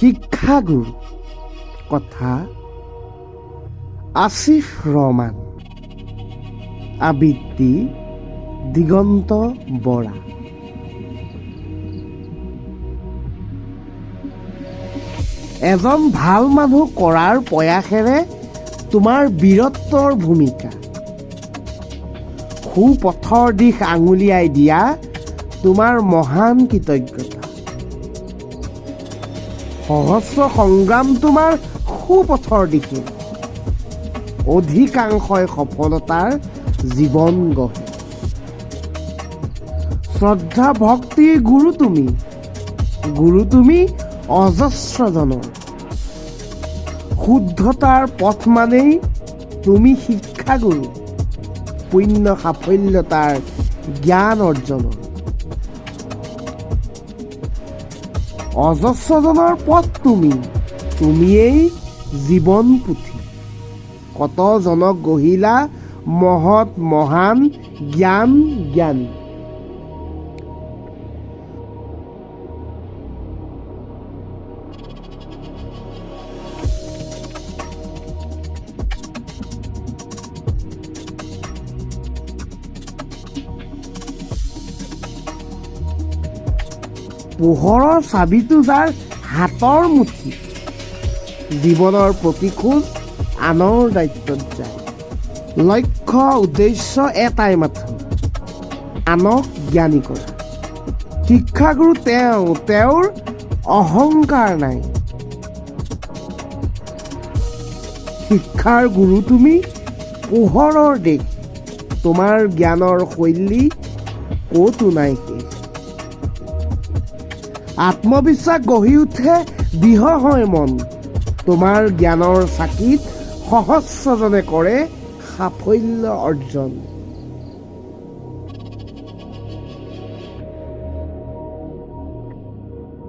শিক্ষাগুৰু কথা আছিফ ৰহমান, আবৃত্তি দিগন্ত বৰা। এজন ভাল মানুহ কৰাৰ প্ৰয়াসেৰে তোমাৰ বীৰত্বৰ ভূমিকা, সুপথৰ দিশ আঙুলিয়াই দিয়া তোমাৰ মহান কৃতজ্ঞতা, সহস্ৰ সংগ্ৰাম তোমাৰ সুপথৰ দিশে, অধিকাংশই সফলতাৰ জীৱন গঢ়ে। শ্ৰদ্ধা ভক্তিৰ গুৰু তুমি অজস্ৰজনৰ, শুদ্ধতাৰ পথ মানেই তুমি শিক্ষাগুৰু, পুণ্য সাফল্যতাৰ জ্ঞান অৰ্জনৰ। অজস্ৰজনৰ পথ তুমিয়েই জীৱন পুথি, কতজনক গঢ়িলা মহৎ মহান জ্ঞানী। পোহৰৰ চাবিটো যাৰ হাতৰ মুঠি, জীৱনৰ প্ৰতি খোজ আনৰ দায়িত্বত যায়। লক্ষ্য উদ্দেশ্য এটাই মাথো, আনক জ্ঞানী কৰা। শিক্ষাগুৰু তেওঁৰ অহংকাৰ নাই। শিক্ষাৰ গুৰু তুমি, পোহৰৰ দেশ, তোমাৰ জ্ঞানৰ শৈলী ক'তো নাই শেষ। আত্মবিশ্বাস গঢ়ি উঠে, দৃঢ় হয় মন, তোমাৰ জ্ঞানৰ চাকিত সহস্ৰজনে কৰে সাফল্য অৰ্জন।